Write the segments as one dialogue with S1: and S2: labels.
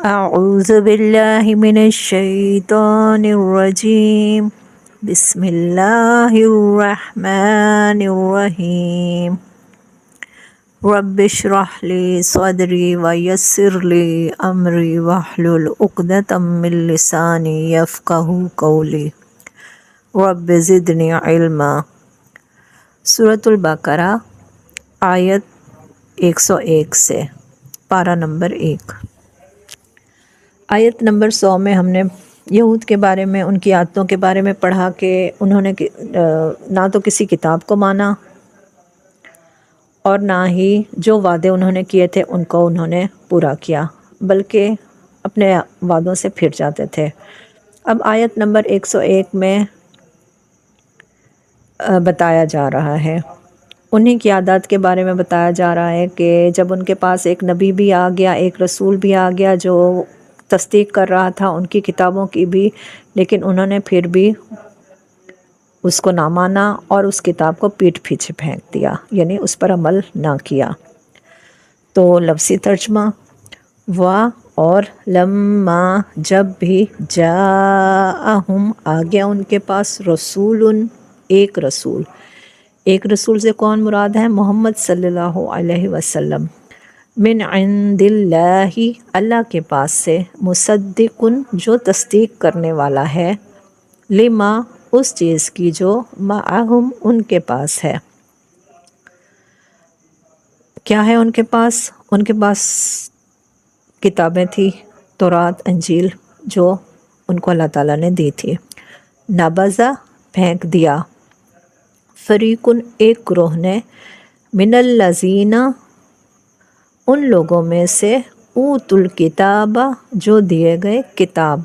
S1: اعوذ باللہ من الشیطان الرجیم بسم اللہ الرحمن الرحیم رب اشرح لی صدری ویسر لی امری واحلل عقدۃ من لسانی یفقہوا قولی رب زدنی علما۔ سورۃ البقرہ آیت 101 سے پارہ نمبر 1۔ آیت نمبر 100 میں ہم نے یہود کے بارے میں، ان کی عادتوں کے بارے میں پڑھا کہ انہوں نے نہ تو کسی کتاب کو مانا اور نہ ہی جو وعدے انہوں نے کیے تھے ان کو انہوں نے پورا کیا، بلکہ اپنے وعدوں سے پھر جاتے تھے۔ اب آیت نمبر 101 میں بتایا جا رہا ہے، انہی کی عادات کے بارے میں بتایا جا رہا ہے کہ جب ان کے پاس ایک نبی بھی آ گیا، ایک رسول بھی آ گیا جو تصدیق کر رہا تھا ان کی کتابوں کی بھی، لیکن انہوں نے پھر بھی اس کو نہ مانا اور اس کتاب کو پیٹھ پیچھے پھینک دیا، یعنی اس پر عمل نہ کیا۔ تو لفظی ترجمہ اور لما جب بھی جاءہم آ گیا ان کے پاس رسول، ایک رسول سے کون مراد ہے؟ محمد صلی اللہ علیہ وسلم، من عند اللہ، اللہ کے پاس سے، مصدق، جو تصدیق کرنے والا ہے، لما، اس چیز کی جو معہم، ان کے پاس ہے۔ کیا ہے ان کے پاس؟ ان کے پاس کتابیں تھی، تورات، انجیل، جو ان کو اللہ تعالیٰ نے دی تھی۔ نبذہ، پھینک دیا، فریق، ایک گروہ نے، من الذین، ان لوگوں میں سے، اوتوا الکتاب، جو دیے گئے کتاب،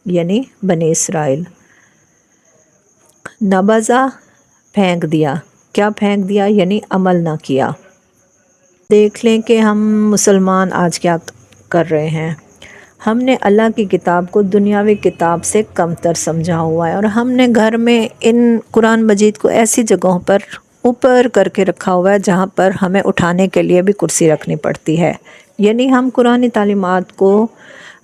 S1: یعنی بنی اسرائیل۔ نبذہ، پھینک دیا، کیا پھینک دیا؟ یعنی عمل نہ کیا۔ دیکھ لیں کہ ہم مسلمان آج کیا کر رہے ہیں، ہم نے اللہ کی کتاب کو دنیاوی کتاب سے کم تر سمجھا ہوا ہے، اور ہم نے گھر میں ان قرآن مجید کو ایسی جگہوں پر اوپر کر کے رکھا ہوا ہے جہاں پر ہمیں اٹھانے کے لیے بھی کرسی رکھنی پڑتی ہے، یعنی ہم قرآنی تعلیمات کو،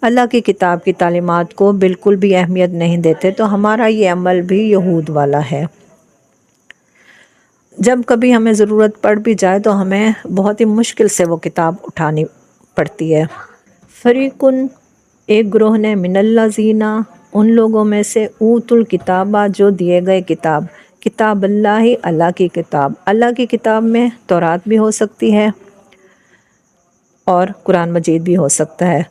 S1: اللہ کی کتاب کی تعلیمات کو بالکل بھی اہمیت نہیں دیتے۔ تو ہمارا یہ عمل بھی یہود والا ہے۔ جب کبھی ہمیں ضرورت پڑ بھی جائے تو ہمیں بہت ہی مشکل سے وہ کتاب اٹھانی پڑتی ہے۔ فریق، ایک گروہ نے، من الذین، ان لوگوں میں سے، اوتوا الکتاب، جو دیے گئے کتاب، کتاب اللہ، اللہ کی کتاب۔ اللہ کی کتاب میں تورات بھی ہو سکتی ہے اور قرآن مجید بھی ہو سکتا ہے۔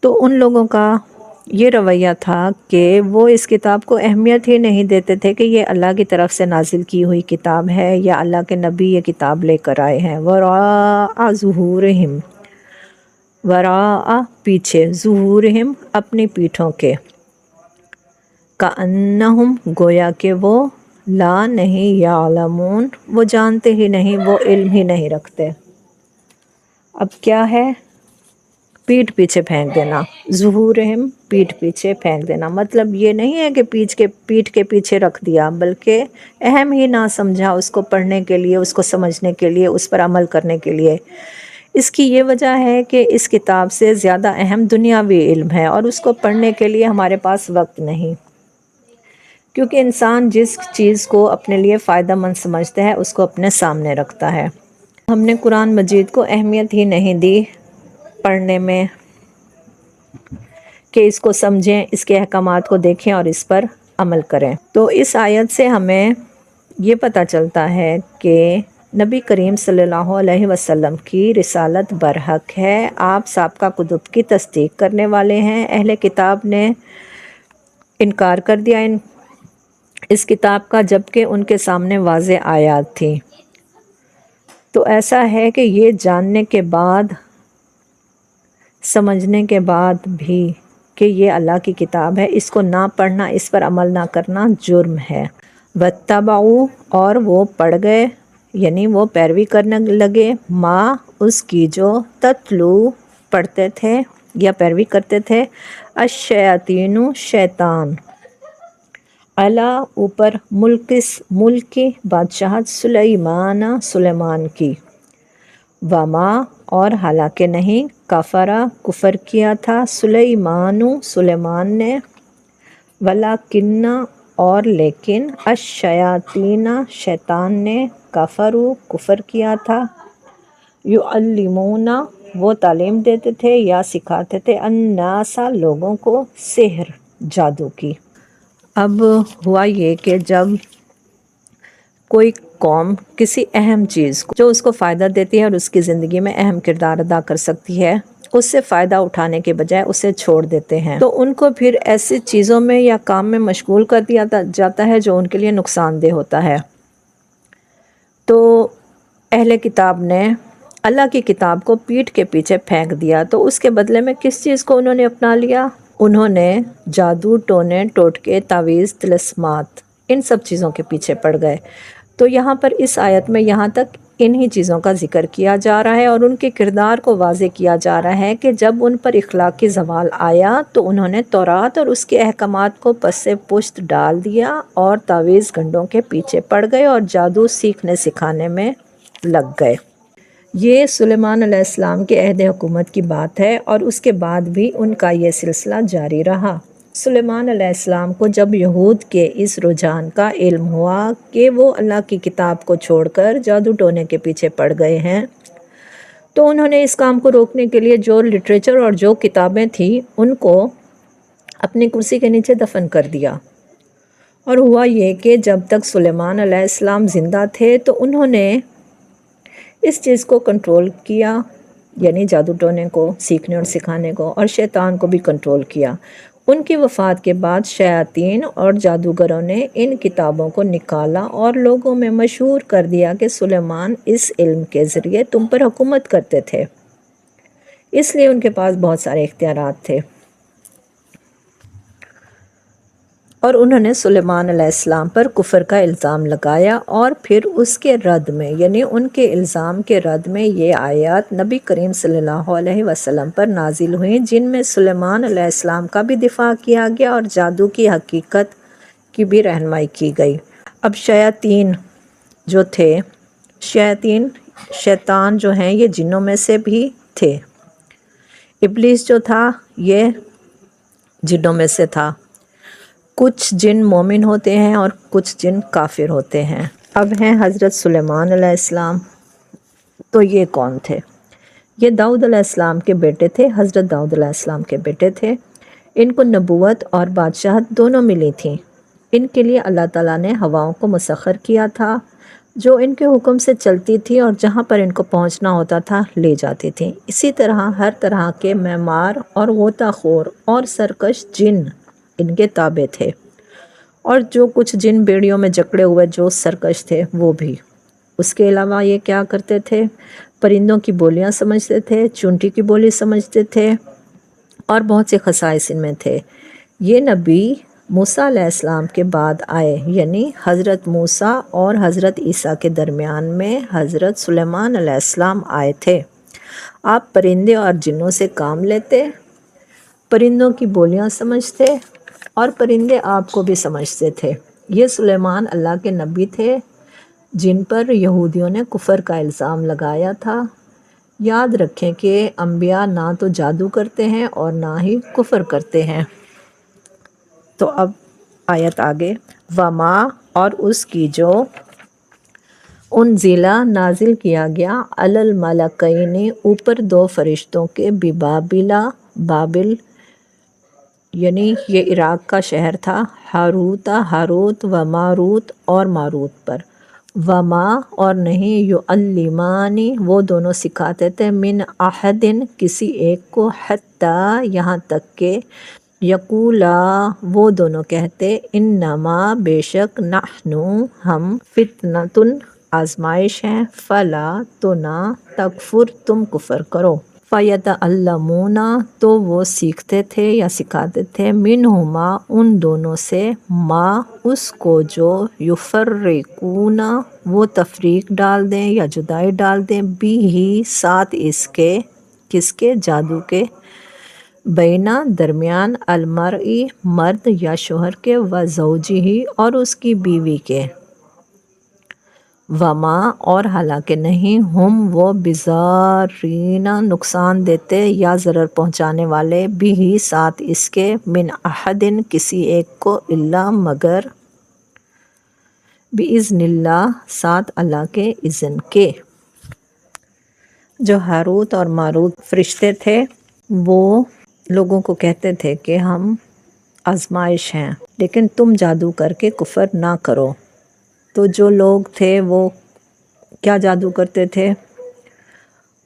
S1: تو ان لوگوں کا یہ رویہ تھا کہ وہ اس کتاب کو اہمیت ہی نہیں دیتے تھے کہ یہ اللہ کی طرف سے نازل کی ہوئی کتاب ہے یا اللہ کے نبی یہ کتاب لے کر آئے ہیں۔ وراء ظہورہم، وراء، پیچھے، ظہورہم، اپنی پیٹھوں کے، کأنہم، گویا کہ وہ، لا، نہیں، یعلمون، وہ جانتے ہی نہیں، وہ علم ہی نہیں رکھتے۔ اب کیا ہے؟ پیٹھ پیچھے پھینک دینا، ظہورہم، پیٹھ پیچھے پھینک دینا، مطلب یہ نہیں ہے کہ پیٹھ کے پیچھے رکھ دیا، بلکہ اہم ہی نہ سمجھا اس کو پڑھنے کے لیے، اس کو سمجھنے کے لیے، اس پر عمل کرنے کے لیے۔ اس کی یہ وجہ ہے کہ اس کتاب سے زیادہ اہم دنیاوی علم ہے اور اس کو پڑھنے کے لیے ہمارے پاس وقت نہیں، کیونکہ انسان جس چیز کو اپنے لیے فائدہ مند سمجھتا ہے اس کو اپنے سامنے رکھتا ہے۔ ہم نے قرآن مجید کو اہمیت ہی نہیں دی پڑھنے میں کہ اس کو سمجھیں، اس کے احکامات کو دیکھیں اور اس پر عمل کریں۔ تو اس آیت سے ہمیں یہ پتہ چلتا ہے کہ نبی کریم صلی اللہ علیہ وسلم کی رسالت برحق ہے، آپ سابقہ کتب کی تصدیق کرنے والے ہیں۔ اہل کتاب نے انکار کر دیا اس کتاب کا، جبکہ ان کے سامنے واضح آیات تھی۔ تو ایسا ہے کہ یہ جاننے کے بعد، سمجھنے کے بعد بھی کہ یہ اللہ کی کتاب ہے، اس کو نہ پڑھنا، اس پر عمل نہ کرنا جرم ہے۔ واتبعوا، اور وہ پڑھ گئے، یعنی وہ پیروی کرنے لگے، ما، اس کی جو، تتلو، پڑھتے تھے یا پیروی کرتے تھے، الشیاطین، شیطان، علی، اوپر، ملک کی، بادشاہت، سلیمان، سلیمان کی، وما، اور حالانکہ نہیں، کفرا کفر کیا تھا، سلیمان نے، ولیکن اور لیکن، الشیاطین شیطان نے، کفروا کفر کیا تھا، یعلمون وہ تعلیم دیتے تھے یا سکھاتے تھے، الناس لوگوں کو، سحر جادو کی۔ اب ہوا یہ کہ جب کوئی قوم کسی اہم چیز کو جو اس کو فائدہ دیتی ہے اور اس کی زندگی میں اہم کردار ادا کر سکتی ہے، اس سے فائدہ اٹھانے کے بجائے اسے چھوڑ دیتے ہیں، تو ان کو پھر ایسی چیزوں میں یا کام میں مشغول کر دیا جاتا ہے جو ان کے لیے نقصان دہ ہوتا ہے۔ تو اہل کتاب نے اللہ کی کتاب کو پیٹھ کے پیچھے پھینک دیا، تو اس کے بدلے میں کس چیز کو انہوں نے اپنا لیا؟ انہوں نے جادو، ٹونے، ٹوٹکے، تعویذ، طلسمات، ان سب چیزوں کے پیچھے پڑ گئے۔ تو یہاں پر اس آیت میں یہاں تک انہی چیزوں کا ذکر کیا جا رہا ہے اور ان کے کردار کو واضح کیا جا رہا ہے کہ جب ان پر اخلاقی زوال آیا تو انہوں نے تورات اور اس کے احکامات کو پس پشت ڈال دیا اور تعویذ گنڈوں کے پیچھے پڑ گئے اور جادو سیکھنے سکھانے میں لگ گئے۔ یہ سلیمان علیہ السلام کے عہد حکومت کی بات ہے اور اس کے بعد بھی ان کا یہ سلسلہ جاری رہا۔ سلیمان علیہ السلام کو جب یہود کے اس رجحان کا علم ہوا کہ وہ اللہ کی کتاب کو چھوڑ کر جادو ٹونے کے پیچھے پڑ گئے ہیں، تو انہوں نے اس کام کو روکنے کے لیے جو لٹریچر اور جو کتابیں تھیں ان کو اپنی کرسی کے نیچے دفن کر دیا۔ اور ہوا یہ کہ جب تک سلیمان علیہ السلام زندہ تھے تو انہوں نے اس چیز کو کنٹرول کیا، یعنی جادو ٹونے کو، سیکھنے اور سکھانے کو، اور شیطان کو بھی کنٹرول کیا۔ ان کی وفات کے بعد شیاطین اور جادوگروں نے ان کتابوں کو نکالا اور لوگوں میں مشہور کر دیا کہ سلیمان اس علم کے ذریعے تم پر حکومت کرتے تھے، اس لیے ان کے پاس بہت سارے اختیارات تھے۔ اور انہوں نے سلیمان علیہ السلام پر کفر کا الزام لگایا اور پھر اس کے رد میں، یعنی ان کے الزام کے رد میں یہ آیات نبی کریم صلی اللہ علیہ وسلم پر نازل ہوئیں، جن میں سلیمان علیہ السلام کا بھی دفاع کیا گیا اور جادو کی حقیقت کی بھی رہنمائی کی گئی۔ اب شیاطین جو تھے، شیطان جو ہیں یہ جنوں میں سے بھی تھے۔ ابلیس جو تھا یہ جنوں میں سے تھا۔ کچھ جن مومن ہوتے ہیں اور کچھ جن کافر ہوتے ہیں۔ اب ہیں حضرت سلیمان علیہ السلام، تو یہ کون تھے؟ یہ داؤد علیہ السلام کے بیٹے تھے، حضرت داؤد علیہ السلام کے بیٹے تھے۔ ان کو نبوت اور بادشاہت دونوں ملی تھیں۔ ان کے لیے اللہ تعالیٰ نے ہواؤں کو مسخر کیا تھا جو ان کے حکم سے چلتی تھی اور جہاں پر ان کو پہنچنا ہوتا تھا لے جاتی تھیں۔ اسی طرح ہر طرح کے معمار اور غوطہ خور اور سرکش جن ان کے تابع تھے، اور جو کچھ جن بیڑیوں میں جکڑے ہوئے جو سرکش تھے وہ بھی۔ اس کے علاوہ یہ کیا کرتے تھے؟ پرندوں کی بولیاں سمجھتے تھے، چونٹی کی بولی سمجھتے تھے، اور بہت سے خصائص ان میں تھے۔ یہ نبی موسیٰ علیہ السلام کے بعد آئے، یعنی حضرت موسیٰ اور حضرت عیسیٰ کے درمیان میں حضرت سلیمان علیہ السلام آئے تھے۔ آپ پرندے اور جنوں سے کام لیتے، پرندوں کی بولیاں سمجھتے اور پرندے آپ کو بھی سمجھتے تھے۔ یہ سلیمان اللہ کے نبی تھے جن پر یہودیوں نے کفر کا الزام لگایا تھا۔ یاد رکھیں کہ انبیاء نہ تو جادو کرتے ہیں اور نہ ہی کفر کرتے ہیں۔ تو اب آیت آگے، وما اور اس کی جو انزلہ نازل کیا گیا، علی الملکین اوپر دو فرشتوں کے، ببابل بابل یعنی یہ عراق کا شہر تھا، ہاروت و ماروت اور ماروت پر، وما اور نہیں، یعلمان وہ دونوں سکھاتے تھے، من احد کسی ایک کو، حتی یہاں تک کہ، یقولا وہ دونوں کہتے، انما بے شک، نحن ہم، فتنۃ آزمائش ہیں، فلا تو نہ، تکفر تم کفر کرو، فیتعلمون تو وہ سیکھتے تھے یا سکھاتے تھے، منہما ان دونوں سے، ما اس کو جو، یفرقون وہ تفریق ڈال دیں یا جدائی ڈال دیں، بھی ساتھ اس کے، کس کے؟ جادو کے، بینا درمیان، المرئی مرد یا شوہر کے، و زوجہ اور اس کی بیوی کے، وما اور حالانکہ نہیں ہم وہ بزارین نقصان دیتے یا ضرر پہنچانے والے بھی ہی ساتھ اس کے من احدن کسی ایک کو الا مگر باذن اللہ ساتھ اللہ کے اذن کے۔ جو ہاروت اور ماروت فرشتے تھے وہ لوگوں کو کہتے تھے کہ ہم آزمائش ہیں لیکن تم جادو کر کے کفر نہ کرو۔ تو جو لوگ تھے وہ کیا جادو کرتے تھے؟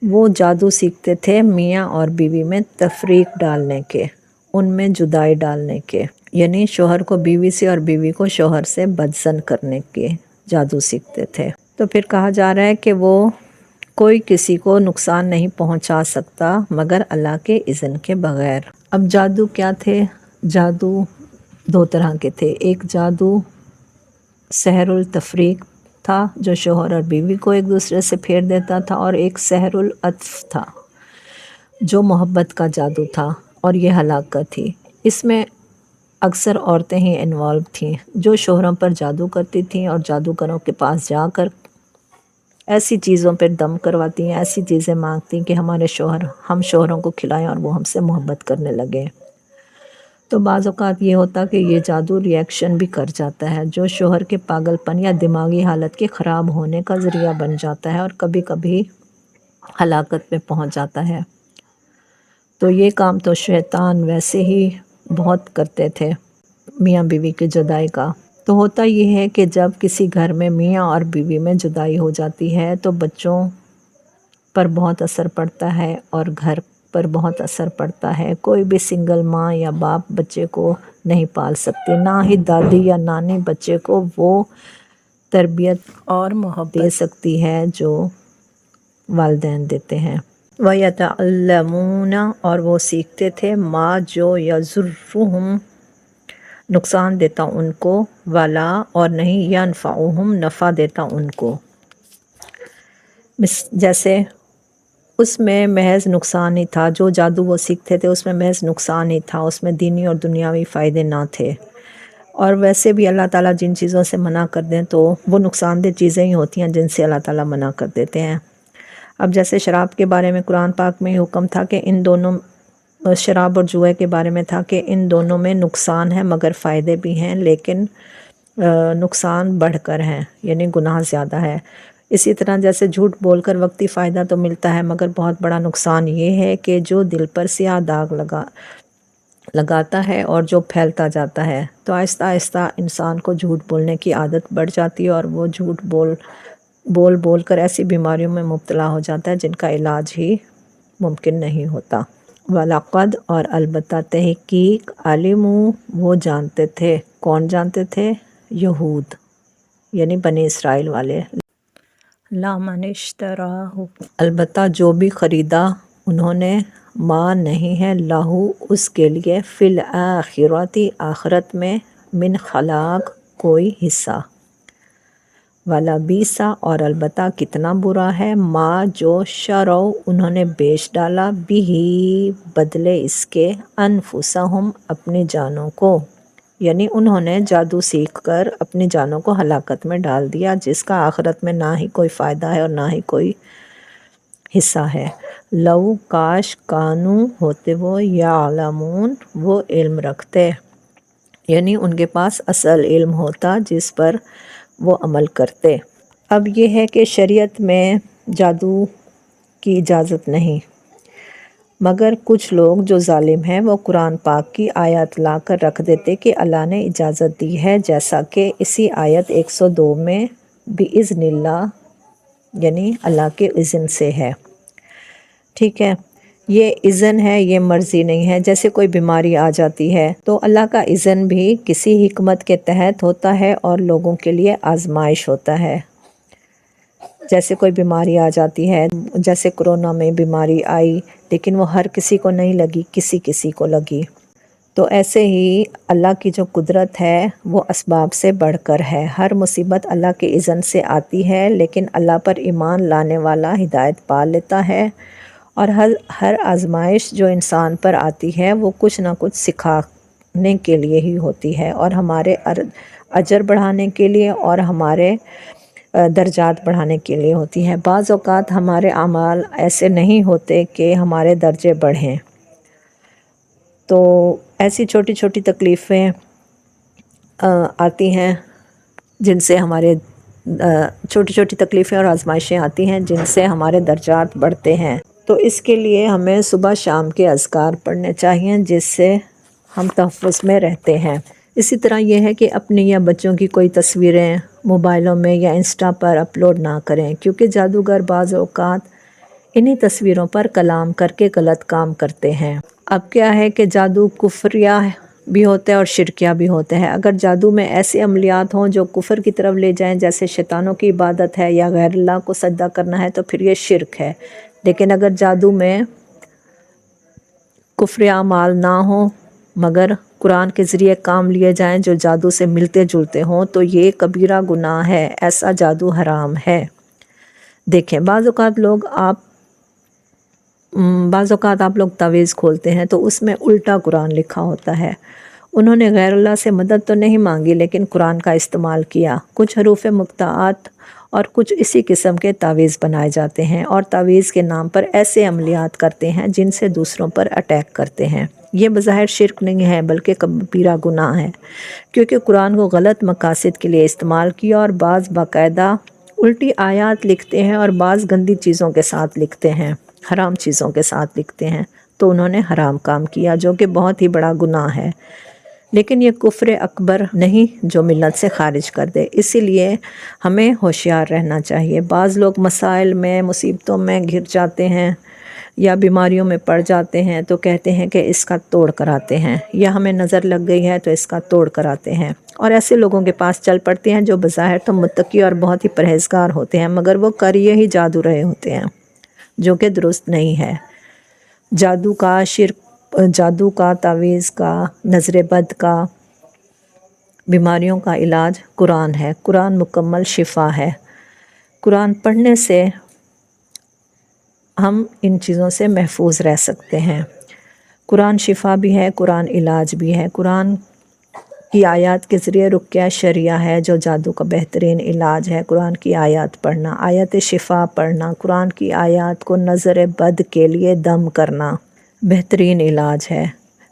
S1: وہ جادو سیکھتے تھے میاں اور بیوی میں تفریق ڈالنے کے، ان میں جدائی ڈالنے کے، یعنی شوہر کو بیوی سے اور بیوی کو شوہر سے بدزن کرنے کے جادو سیکھتے تھے۔ تو پھر کہا جا رہا ہے کہ وہ کوئی کسی کو نقصان نہیں پہنچا سکتا مگر اللہ کے اذن کے بغیر۔ اب جادو کیا تھے؟ جادو دو طرح کے تھے، ایک جادو سحر التفریق تھا جو شوہر اور بیوی کو ایک دوسرے سے پھیر دیتا تھا، اور ایک سحر العطف تھا جو محبت کا جادو تھا اور یہ ہلاکت تھی۔ اس میں اکثر عورتیں ہی انوالو تھیں جو شوہروں پر جادو کرتی تھیں اور جادوگروں کے پاس جا کر ایسی چیزوں پہ دم کرواتی ہیں، ایسی چیزیں مانگتی ہیں کہ ہم شوہروں کو کھلائیں اور وہ ہم سے محبت کرنے لگے۔ تو بعض اوقات یہ ہوتا کہ یہ جادو ری ایکشن بھی کر جاتا ہے جو شوہر کے پاگل پن یا دماغی حالت کے خراب ہونے کا ذریعہ بن جاتا ہے اور کبھی کبھی ہلاکت پہ پہنچ جاتا ہے۔ تو یہ کام تو شیطان ویسے ہی بہت کرتے تھے میاں بیوی کی جدائی کا۔ تو ہوتا یہ ہے کہ جب کسی گھر میں میاں اور بیوی میں جدائی ہو جاتی ہے تو بچوں پر بہت اثر پڑتا ہے اور گھر پر بہت اثر پڑتا ہے۔ کوئی بھی سنگل ماں یا باپ بچے کو نہیں پال سکتے، نہ ہی دادی یا نانی بچے کو وہ تربیت اور محبت دے سکتی ہے جو والدین دیتے ہیں۔ وَيَتَعَلَّمُونَ اور وہ سیکھتے تھے ما جو یضرہم نقصان دیتا ان کو، ولا اور نہیں ینفعہم نفع دیتا ان کو۔ جیسے اس میں محض نقصان ہی تھا، جو جادو وہ سیکھتے تھے اس میں محض نقصان ہی تھا، اس میں دینی اور دنیاوی فائدے نہ تھے۔ اور ویسے بھی اللہ تعالیٰ جن چیزوں سے منع کر دیں تو وہ نقصان دہ چیزیں ہی ہوتی ہیں جن سے اللہ تعالیٰ منع کر دیتے ہیں۔ اب جیسے شراب کے بارے میں قرآن پاک میں حکم تھا کہ ان دونوں، شراب اور جوئے کے بارے میں تھا کہ ان دونوں میں نقصان ہے مگر فائدے بھی ہیں، لیکن نقصان بڑھ کر ہیں، یعنی گناہ زیادہ ہے۔ اسی طرح جیسے جھوٹ بول کر وقتی فائدہ تو ملتا ہے مگر بہت بڑا نقصان یہ ہے کہ جو دل پر سیاہ داغ لگاتا ہے اور جو پھیلتا جاتا ہے، تو آہستہ آہستہ انسان کو جھوٹ بولنے کی عادت بڑھ جاتی ہے اور وہ جھوٹ بول کر ایسی بیماریوں میں مبتلا ہو جاتا ہے جن کا علاج ہی ممکن نہیں ہوتا۔ وَلَقَدْ اور البتہ تحقیق عَلِمُوا وہ جانتے تھے، کون جانتے تھے؟ یہود، یعنی بنی اسرائیل والے۔ لَمَنِ اشْتَرَاهُ البتہ جو بھی خریدا انہوں نے، ما نہیں ہے لہو اس کے لیے فی الآخرۃ آخرت میں من خلاق کوئی حصہ، وَلَبِئْسَ اور البتہ کتنا برا ہے ما جو شروا انہوں نے بیچ ڈالا بہ بدلے اس کے انفسہم اپنی جانوں کو، یعنی انہوں نے جادو سیکھ کر اپنی جانوں کو ہلاکت میں ڈال دیا جس کا آخرت میں نہ ہی کوئی فائدہ ہے اور نہ ہی کوئی حصہ ہے۔ لو کاش کانو ہوتے وہ یعلمون وہ علم رکھتے، یعنی ان کے پاس اصل علم ہوتا جس پر وہ عمل کرتے۔ اب یہ ہے کہ شریعت میں جادو کی اجازت نہیں، مگر کچھ لوگ جو ظالم ہیں وہ قرآن پاک کی آیات لا کر رکھ دیتے کہ اللہ نے اجازت دی ہے، جیسا کہ اسی آیت 102 میں بِإِذْنِ اللہ یعنی اللہ کے اذن سے ہے۔ ٹھیک ہے، یہ اذن ہے، یہ مرضی نہیں ہے۔ جیسے کوئی بیماری آ جاتی ہے تو اللہ کا اذن بھی کسی حکمت کے تحت ہوتا ہے اور لوگوں کے لیے آزمائش ہوتا ہے۔ جیسے کوئی بیماری آ جاتی ہے، جیسے کرونا میں بیماری آئی لیکن وہ ہر کسی کو نہیں لگی، کسی کو لگی۔ تو ایسے ہی اللہ کی جو قدرت ہے وہ اسباب سے بڑھ کر ہے۔ ہر مصیبت اللہ کے اذن سے آتی ہے، لیکن اللہ پر ایمان لانے والا ہدایت پا لیتا ہے، اور ہر آزمائش جو انسان پر آتی ہے وہ کچھ نہ کچھ سکھانے کے لیے ہی ہوتی ہے، اور ہمارے اجر بڑھانے کے لیے اور ہمارے درجات بڑھانے کے لیے ہوتی ہے۔ بعض اوقات ہمارے اعمال ایسے نہیں ہوتے کہ ہمارے درجے بڑھیں، تو ایسی چھوٹی چھوٹی تکلیفیں آتی ہیں جن سے ہمارے چھوٹی چھوٹی تکلیفیں اور آزمائشیں آتی ہیں جن سے ہمارے درجات بڑھتے ہیں۔ تو اس کے لیے ہمیں صبح شام کے اذکار پڑھنے چاہیے جس سے ہم تحفظ میں رہتے ہیں۔ اسی طرح یہ ہے کہ اپنی یا بچوں کی کوئی تصویریں موبائلوں میں یا انسٹا پر اپلوڈ نہ کریں، کیونکہ جادوگر بعض اوقات انہی تصویروں پر کلام کر کے غلط کام کرتے ہیں۔ اب کیا ہے کہ جادو کفریہ بھی ہوتا ہے اور شرکیہ بھی ہوتا ہے۔ اگر جادو میں ایسے عملیات ہوں جو کفر کی طرف لے جائیں، جیسے شیطانوں کی عبادت ہے یا غیر اللہ کو سجدہ کرنا ہے، تو پھر یہ شرک ہے۔ لیکن اگر جادو میں کفری اعمال نہ ہوں مگر قرآن کے ذریعے کام لیے جائیں جو جادو سے ملتے جلتے ہوں، تو یہ کبیرہ گناہ ہے، ایسا جادو حرام ہے۔ دیکھیں بعض اوقات آپ لوگ تعویذ کھولتے ہیں تو اس میں الٹا قرآن لکھا ہوتا ہے۔ انہوں نے غیر اللہ سے مدد تو نہیں مانگی لیکن قرآن کا استعمال کیا۔ کچھ حروف مقطعات اور کچھ اسی قسم کے تعویذ بنائے جاتے ہیں اور تعویذ کے نام پر ایسے عملیات کرتے ہیں جن سے دوسروں پر اٹیک کرتے ہیں۔ یہ بظاہر شرک نہیں ہے بلکہ کبیرہ گناہ ہے، کیونکہ قرآن کو غلط مقاصد کے لیے استعمال کیا، اور بعض باقاعدہ الٹی آیات لکھتے ہیں اور بعض گندی چیزوں کے ساتھ لکھتے ہیں، حرام چیزوں کے ساتھ لکھتے ہیں، تو انہوں نے حرام کام کیا جو کہ بہت ہی بڑا گناہ ہے۔ لیکن یہ کفر اکبر نہیں جو ملت سے خارج کر دے، اسی لیے ہمیں ہوشیار رہنا چاہیے۔ بعض لوگ مسائل میں مصیبتوں میں گر جاتے ہیں یا بیماریوں میں پڑ جاتے ہیں تو کہتے ہیں کہ اس کا توڑ کراتے ہیں، یا ہمیں نظر لگ گئی ہے تو اس کا توڑ کراتے ہیں، اور ایسے لوگوں کے پاس چل پڑتے ہیں جو بظاہر تو متقی اور بہت ہی پرہیزگار ہوتے ہیں مگر وہ کر یہی جادو رہے ہوتے ہیں جو کہ درست نہیں ہے۔ جادو کا، تعویذ کا، نظر بد کا، بیماریوں کا علاج قرآن ہے۔ قرآن مکمل شفا ہے۔ قرآن پڑھنے سے ہم ان چیزوں سے محفوظ رہ سکتے ہیں۔ قرآن شفا بھی ہے، قرآن علاج بھی ہے۔ قرآن کی آیات کے ذریعے رقیہ شرعیہ ہے جو جادو کا بہترین علاج ہے۔ قرآن کی آیات پڑھنا، آیت شفا پڑھنا، قرآن کی آیات کو نظر بد کے لیے دم کرنا بہترین علاج ہے،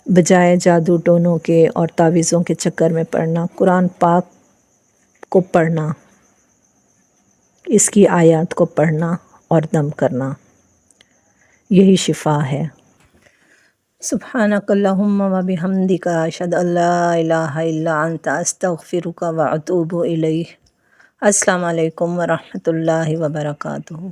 S1: بجائے جادو ٹونوں کے اور تعویذوں کے چکر میں پڑھنا۔ قرآن پاک کو پڑھنا، اس کی آیات کو پڑھنا اور دم کرنا، یہی شفا ہے۔ سبحانک اللہم و بحمدک، اشہد ان لا الہ الا انت، استغفرک و اتوب الیک۔ السلام علیکم ورحمۃ اللہ وبرکاتہ۔